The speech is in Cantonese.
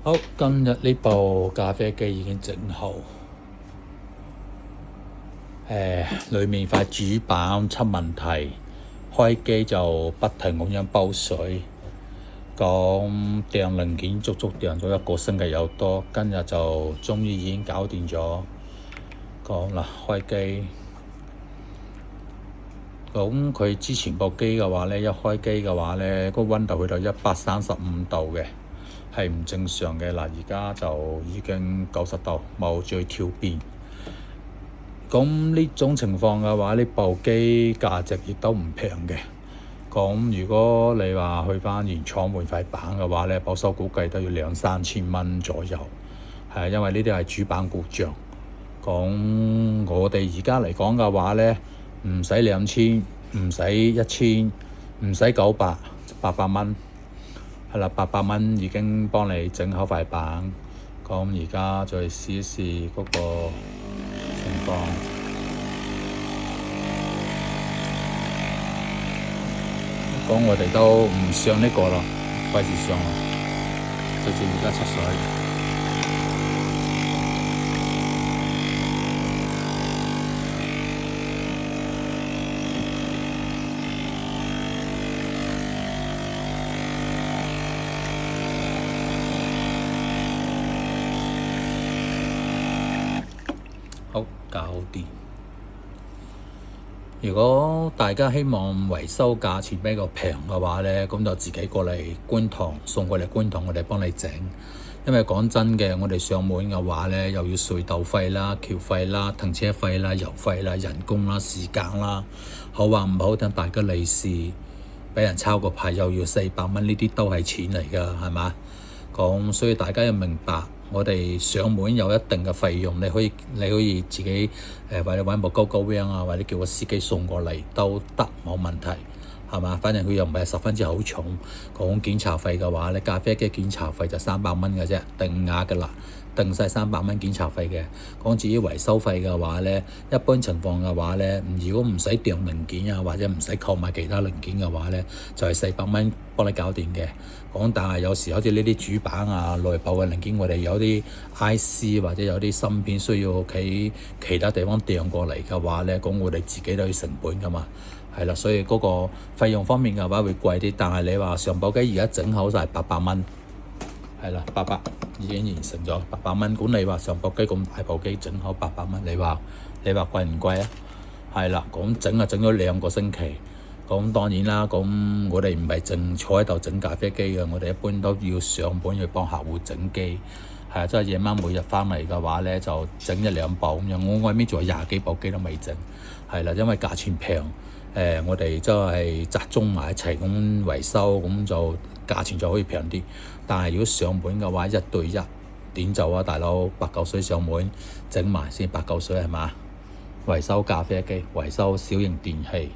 好，今日呢部咖啡機已經整好，裡面塊主板出問題，開機就不停咁樣煲水，咁訂零件足足訂咗1個星期有多，今日就終於已經搞掂咗。講啦，開機，咁佢之前部機嘅話呢，一開機嘅話呢，個溫度去到135度嘅。係唔正常嘅。嗱，而家就已經90度，冇再跳變。咁呢種情況嘅話，呢部機價值亦都唔平嘅。咁如果你話去返原廠換塊板嘅話呢，保守估計都要2-3千蚊左右。係因為呢啲係主板故障。咁我哋而家嚟講嘅話呢，唔使2000，唔使1000，唔使900，800蚊。係啦，800蚊已經幫你整好塊板。咁而家再試一試嗰個情況。咁我哋都唔上呢個咯，費事上咯，直接而家出水。好，搞掂。如果大家希望維修價錢比較平嘅話呢，咁就自己過嚟觀塘，送過嚟觀塘，我哋幫你整。因為講真嘅，我哋上門嘅話呢，又要隧道費啦、橋費啦、停車費啦、油費啦、人工啦、時間啦，好話唔好聽，大吉利是俾人抄個牌又要400蚊，呢啲都係錢嚟㗎，係嘛？咁所以大家要明白。我哋上門有一定嘅費用，你可以自己或者揾部GoGoVan啊，或者叫個司機送過嚟都得，冇問題，係嘛？反正佢又唔係十分之好重。講檢查費嘅話咧，咖啡機檢查費就300蚊嘅啫，定額嘅啦，定晒300蚊檢查費嘅。講至於維修費嘅話咧，一般情況嘅話咧，如果唔使訂零件啊，或者唔使購買其他零件嘅話咧，就係400蚊幫你搞掂嘅。講但係有時好似呢啲主板啊、內部嘅零件，我哋有啲 IC 或者有啲芯片需要喺其他地方訂過嚟嘅話咧，咁我哋自己都要成本㗎嘛。係啦，所以嗰個費用方面嘅話會貴啲，但係你話上部機而家整好晒800蚊，係啦，800已經完成咗800蚊。咁你話上部機咁大部機整好800蚊，你話貴唔貴啊？係啦，咁整整咗2個星期。咁當然啦，咁我哋唔係淨坐喺度整咖啡機嘅，我哋一般都要上門去幫客戶整機。係啊，即係夜晚每日翻嚟嘅話咧，就整1-2部咁樣。我外面仲有20幾部機都未整。係啦，因為價錢平，我哋即係集中埋一齊咁維修，咁就價錢就可以平啲。但係如果上門嘅話，1對1點就啊，大佬8-9水上門整埋先8-9水係嘛？維修咖啡機，維修小型電器。